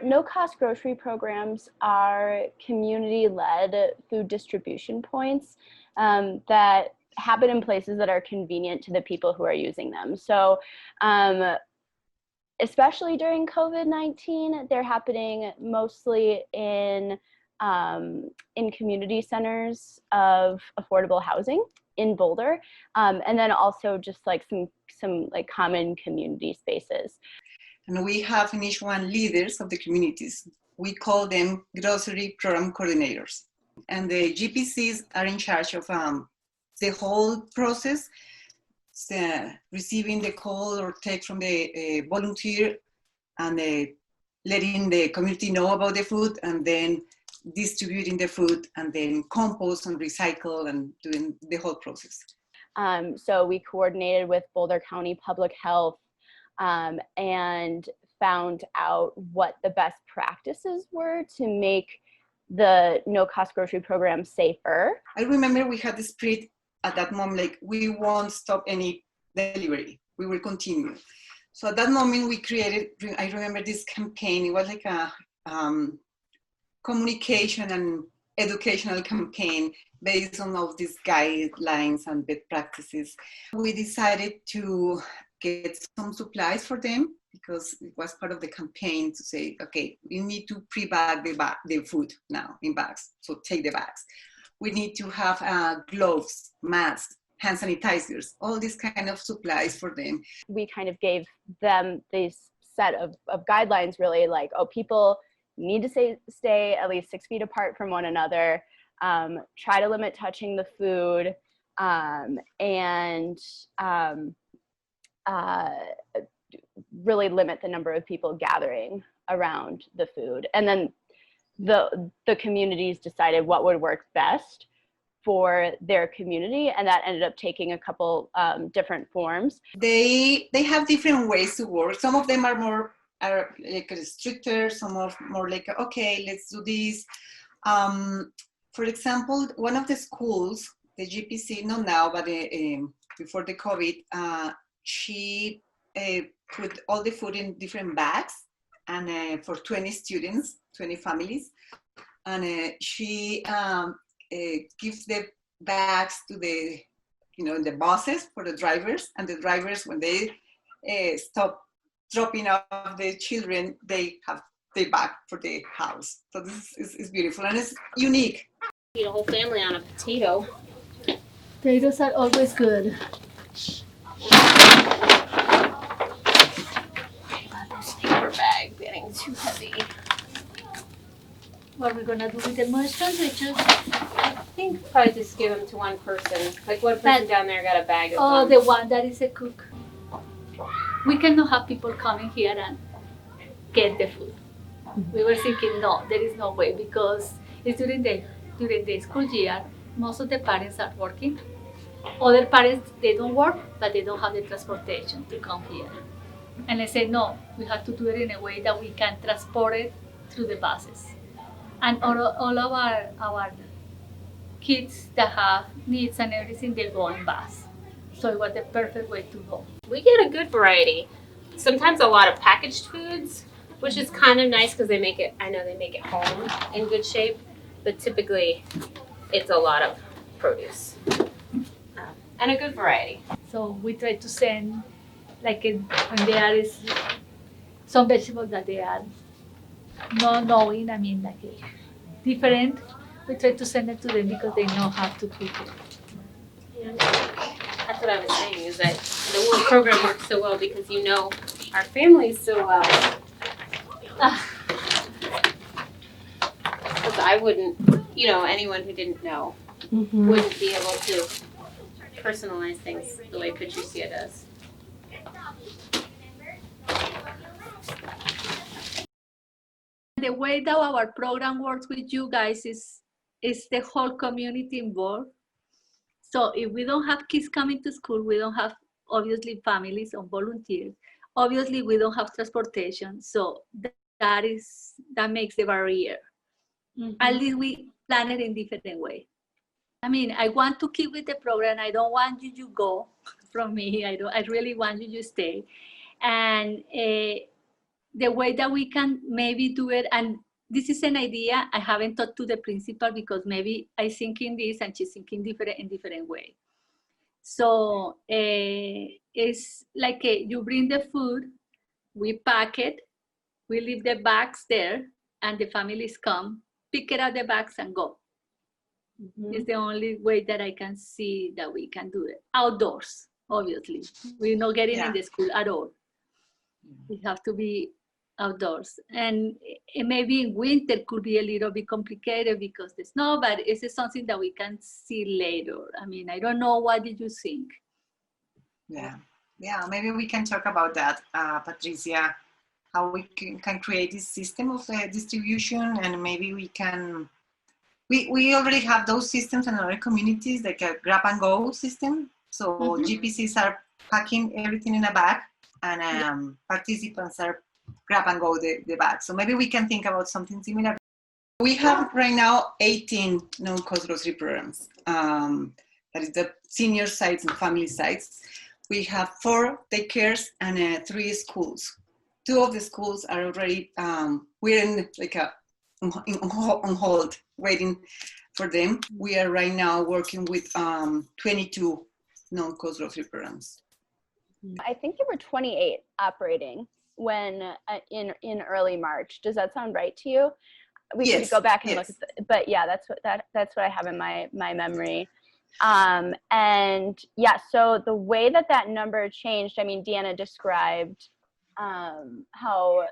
no-cost grocery programs are community-led food distribution points that happen in places that are convenient to the people who are using them. So especially during COVID-19, they're happening mostly in community centers of affordable housing in Boulder, and then also just like some like common community spaces. And we have in each one leaders of the communities. We call them grocery program coordinators. And the GPCs are in charge of the whole process, receiving the call or text from the volunteer and letting the community know about the food, and then distributing the food, and then compost and recycle and doing the whole process. So we coordinated with Boulder County Public Health and found out what the best practices were to make the no-cost grocery program safer. I remember we had the spirit at that moment, like we won't stop any delivery, we will continue. So at that moment we created, I remember this campaign, it was like a communication and educational campaign based on all these guidelines and best practices. We decided to get some supplies for them because it was part of the campaign to say, okay, we need to pre-bag the food now in bags, so take the bags. We need to have gloves, masks, hand sanitizers, all these kind of supplies for them. We kind of gave them this set of guidelines, really, like, oh, people need to stay at least 6 feet apart from one another, try to limit touching the food, and really limit the number of people gathering around the food. And then the communities decided what would work best for their community, and that ended up taking a couple different forms. They have different ways to work. Some of them are like stricter, some are more like, okay, let's do this. For example, one of the schools, the GPC, not now, but before the COVID, she put all the food in different bags, and for 20 students, 20 families, and she gives the bags to the, the buses for the drivers, and the drivers, when they stop dropping off the children, they have the bag for the house. So this is beautiful and it's unique. Feed a whole family on a potato. Potatoes are always good. This paper bag getting too heavy. What are we gonna do with the mushrooms? I think probably just give them to one person. Like one person down there got a bag of them. The one that is a cook. We cannot have people coming here and get the food. We were thinking, no, there is no way, because it's during the school year. Most of the parents are working. Other parents, they don't work, but they don't have the transportation to come here. And I said, no, we have to do it in a way that we can transport it through the buses. And all of our kids that have needs and everything, they go on bus. So it was the perfect way to go. We get a good variety. Sometimes a lot of packaged foods, which is kind of nice because I know they make it home in good shape, but typically it's a lot of produce and a good variety. So we try to send, like when there is some vegetables that they are not knowing, like different, we try to send it to them because they know how to cook it. Yeah. That's what I was saying, is that the World program works so well because you know our families so well. Because I wouldn't, anyone who didn't know wouldn't be able to personalize things the way Patricia does. The way that our program works with you guys is the whole community involved. So if we don't have kids coming to school, we don't have, obviously, families or volunteers. Obviously, we don't have transportation. So that makes the barrier. At least we plan it in different way. I want to keep with the program. I don't want you to go from me. I really want you to stay. And the way that we can maybe do it, and this is an idea I haven't talked to the principal because maybe I think in this and she's thinking different way. So it's like you bring the food, we pack it, we leave the bags there, and the families come, pick it out the bags and go. Mm-hmm. It's the only way that I can see that we can do it. Outdoors, obviously. We're not getting in the school at all. We have to be outdoors. And maybe in winter could be a little bit complicated because the snow, but it's something that we can see later. I mean, I don't know, what did you think? Yeah, maybe we can talk about that, Patricia, how we can create this system of distribution, and maybe we can, we already have those systems in other communities, like a grab and go system. So GPCs are packing everything in a bag, and participants are grab and go the bag. So maybe we can think about something similar. We have right now 18 non-cost grocery programs. That is the senior sites and family sites. We have 4 daycares and 3 schools. 2 of the schools are already, we're in like on hold, waiting for them. We are right now working with 22 non-cost grocery programs. I think there were 28 operating when in early March. Does that sound right to you? We could go back and look at but yeah, that's what I have in my memory. And yeah, so the way that number changed, I mean, Deanna described how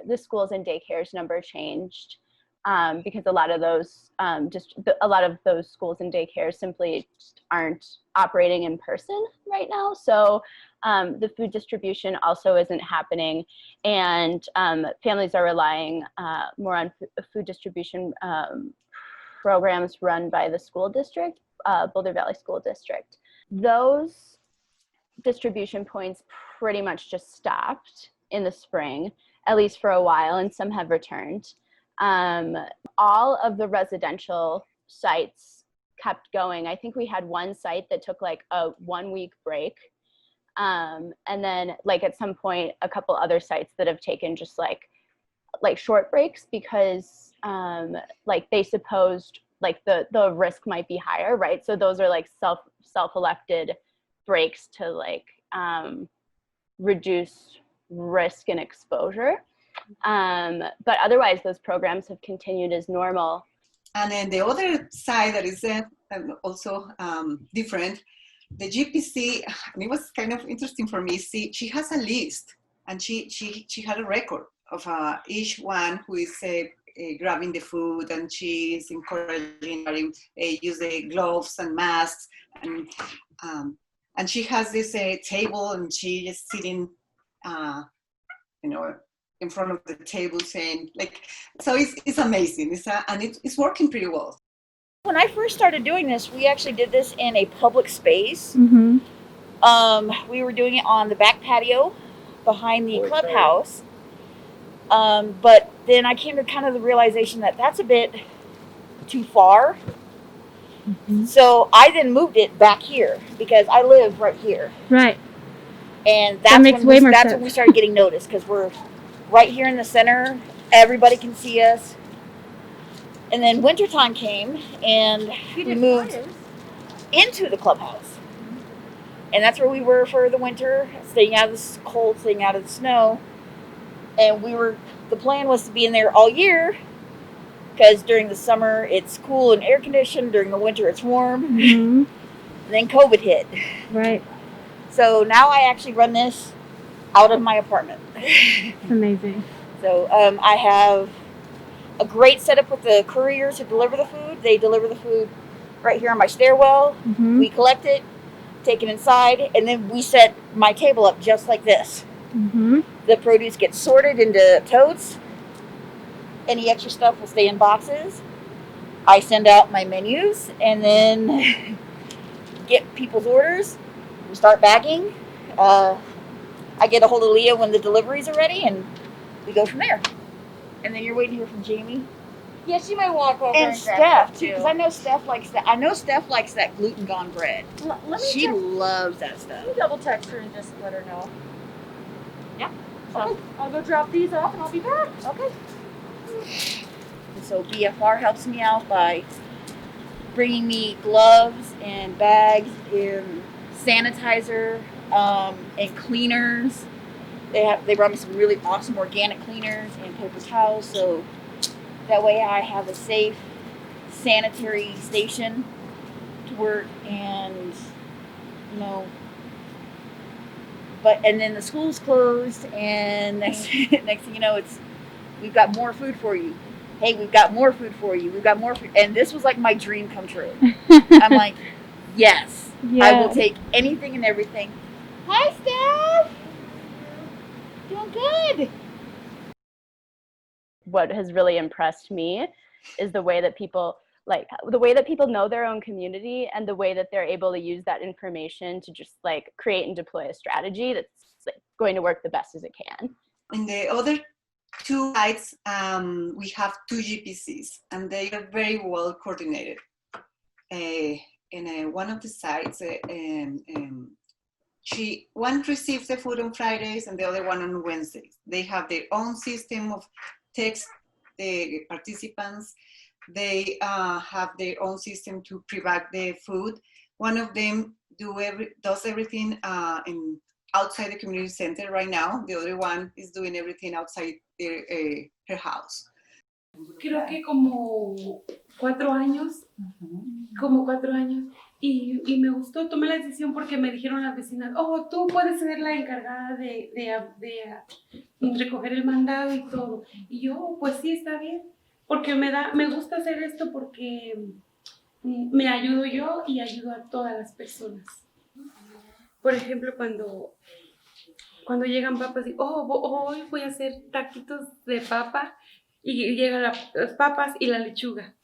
the schools and daycares number changed because a lot of those schools and daycares simply just aren't operating in person right now. So the food distribution also isn't happening, and families are relying more on food distribution programs run by the school district, Boulder Valley School District. Those distribution points pretty much just stopped in the spring, at least for a while, and some have returned. All of the residential sites kept going. I think we had one site that took like a 1-week break. And then like at some point, a couple other sites that have taken just like short breaks because like they supposed like the risk might be higher, right? So those are like self-elected breaks to like reduce risk and exposure. But otherwise those programs have continued as normal. And then the other side that is also different, the GPC, and it was kind of interesting for me. See, she has a list, and she had a record of each one who is grabbing the food, and she is encouraging to use the gloves and masks, and she has this table, and she is sitting, in front of the table saying, like, so it's amazing. It's working pretty well. When I first started doing this, we actually did this in a public space. Mm-hmm. We were doing it on the back patio behind the clubhouse. But then I came to kind of the realization that that's a bit too far. Mm-hmm. So I then moved it back here because I live right here. Right. And that makes way more sense. That's when we started getting noticed, because we're right here in the center. Everybody can see us. And then wintertime came, and we moved into the clubhouse. And that's where we were for the winter, staying out of the cold, staying out of the snow. And the plan was to be in there all year, because during the summer it's cool and air conditioned, during the winter it's warm. Mm-hmm. And then COVID hit. Right. So now I actually run this out of my apartment. It's amazing. So I have a great setup with the couriers who deliver the food. They deliver the food right here on my stairwell. Mm-hmm. We collect it, take it inside, and then we set my table up just like this. Mm-hmm. The produce gets sorted into totes. Any extra stuff will stay in boxes. I send out my menus and then get people's orders. We start bagging. I get a hold of Leah when the deliveries are ready, and we go from there. And then you're waiting to hear from Jamie. Yeah, she might walk over And grab Steph, that, too, because I know Steph likes that. I know Steph likes that gluten-gone bread. Let me She loves that stuff. double text her and just let her know. Yeah. So, I'll go drop these off and I'll be back. okay. And so BFR helps me out by bringing me gloves and bags and sanitizer and cleaners. They brought me some really awesome organic cleaners and paper towels, so that way I have a safe sanitary station to work. And you know, and then the school's closed, and next thing you know, we've got more food for you. Hey, we've got more food for you. We've got more food. And this was like my dream come true. I'm like, yes, I will take anything and everything. Hi, Steph. Doing good. What has really impressed me is the way that people know their own community, and the way that they're able to use that information to just like create and deploy a strategy that's like going to work the best as it can. In the other two sites, we have two GPCs, and they are very well coordinated. In one of the sites, one receives the food on Fridays and the other one on Wednesdays. They have their own system of text the participants. They have their own system to pre-bag the food. One of them does everything outside the community center right now. The other one is doing everything outside her house. Creo que como 4 años, y me gustó, tomé la decisión porque me dijeron las vecinas, oh, tú puedes ser la encargada de recoger el mandado y todo. Y yo, pues sí, está bien, porque me gusta hacer esto porque me ayudo yo y ayudo a todas las personas. Por ejemplo, cuando llegan papas, digo, hoy voy a hacer taquitos de papa, y llegan las papas y la lechuga.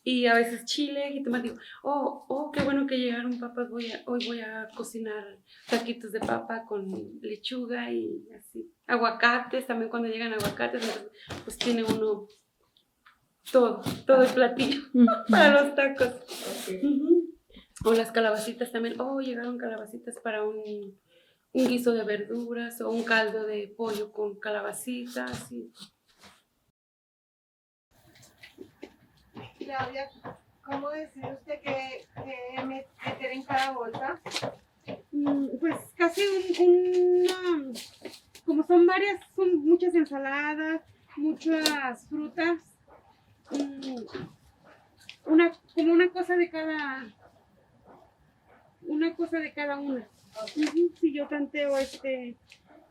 Y a veces chile, jitomate, digo, qué bueno que llegaron papas, hoy voy a cocinar taquitos de papa con lechuga y así. Aguacates, también cuando llegan aguacates, entonces, pues tiene uno todo el platillo para los tacos. O las calabacitas también, llegaron calabacitas para un guiso de verduras o un caldo de pollo con calabacitas. Y... Claudia, ¿cómo decide usted que meter en cada bolsa? Pues casi como son muchas ensaladas, muchas frutas, como una cosa de cada una. Si yo tanteo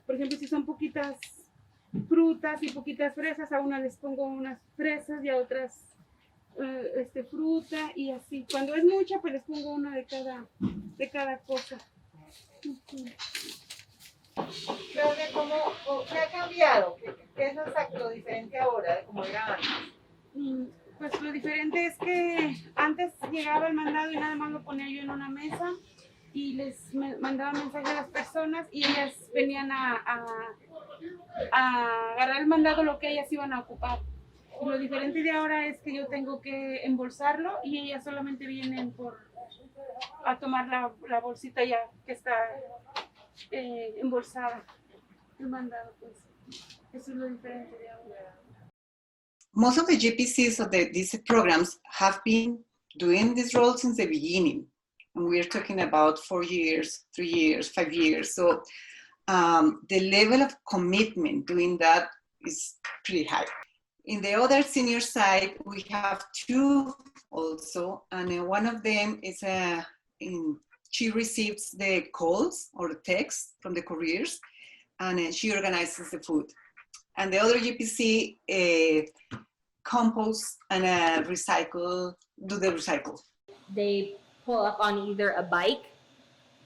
por ejemplo, si son poquitas frutas y poquitas fresas, a unas les pongo unas fresas y a otras fruta, y así. Cuando es mucha, pues les pongo una de cada cosa. Claudia, ¿qué ha cambiado? ¿Qué es exacto diferente ahora de cómo era antes? Pues lo diferente es que antes llegaba el mandado y nada más lo ponía yo en una mesa y les mandaba mensaje a las personas y ellas venían a agarrar el mandado, lo que ellas iban a ocupar. Y lo diferente de ahora es que yo tengo que embolsarlo y ellas solamente vienen a tomar la bolsita ya que está embolsada, el mandado, pues. Eso es lo diferente de ahora. Most of the GPCs of these programs have been doing this role since the beginning. And we're talking about 4 years, 3 years, 5 years. So the level of commitment doing that is pretty high. In the other senior side, we have two also, and one of them is she receives the calls or the texts from the couriers, and she organizes the food. And the other GPC compost and do the recycle. They pull up on either a bike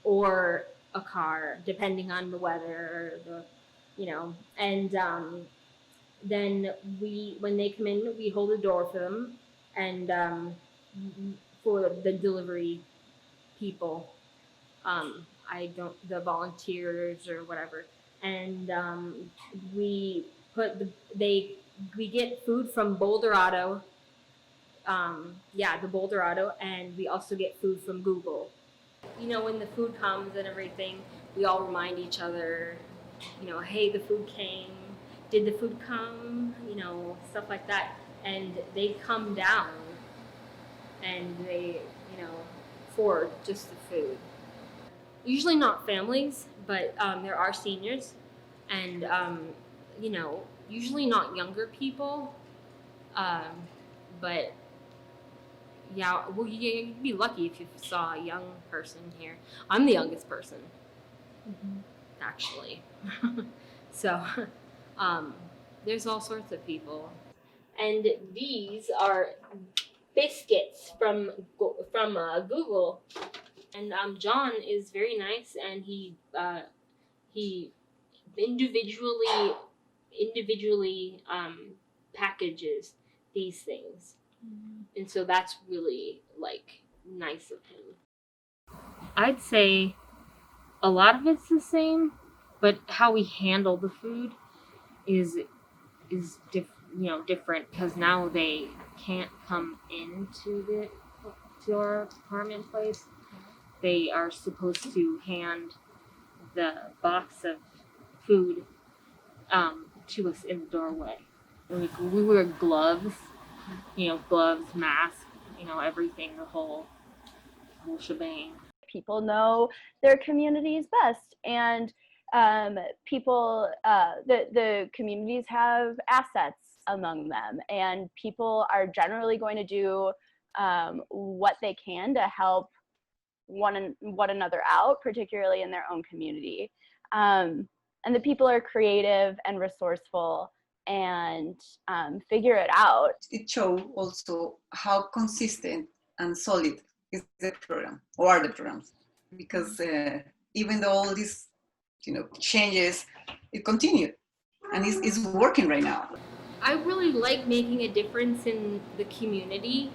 or a car, depending on the weather, and then when they come in, we hold the door for them, and for the delivery people, the volunteers or whatever, and we get food from Boulder Auto, the Boulder Auto, and we also get food from Google. When the food comes and everything, we all remind each other hey, the food came. Did the food come? Stuff like that. And they come down and they, for just the food. Usually not families, but there are seniors, and usually not younger people. But yeah, well, you'd be lucky if you saw a young person here. I'm the youngest person, actually. So there's all sorts of people, and these are biscuits from Google. And John is very nice, and he individually packages these things, and so that's really nice of him. I'd say a lot of it's the same, but how we handle the food is different, because now they can't come into our apartment place. They are supposed to hand the box of food to us in the doorway. We wear gloves, mask, everything, the whole shebang. People know their communities best, and the communities have assets among them, and people are generally going to do what they can to help one another out, particularly in their own community. And the people are creative and resourceful and figure it out. It shows also how consistent and solid is the program, or are the programs, because even though all these changes, it continued and it's working right now. I really like making a difference in the community,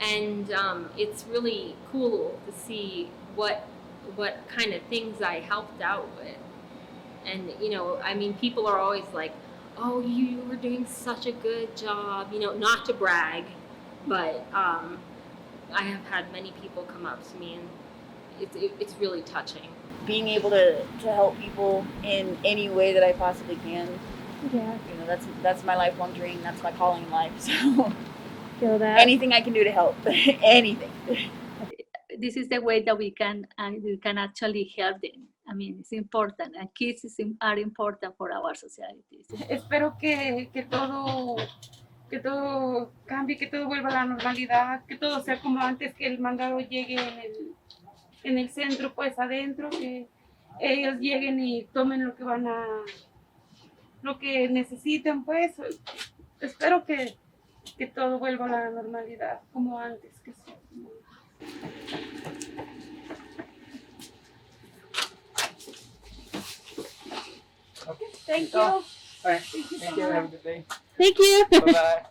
and it's really cool to see what kind of things I helped out with. And people are always like, oh, you were doing such a good job, not to brag, but I have had many people come up to me, and it's really touching. Being able to help people in any way that I possibly can. Yeah. That's my lifelong dream. That's my calling in life. So Feel that. anything I can do to help, anything. This is the way that we can actually help them. I mean, it's important, and kids are important for our societies. Espero que todo cambie, que todo vuelva a la normalidad, que todo sea como antes, que el mandado llegue en el centro, pues adentro, que ellos lleguen y tomen lo que necesiten, pues. Espero que todo vuelva a la normalidad como antes. Que sea como... Okay. Thank you. All right. Thank you. Have a good day. Thank you. Bye-bye.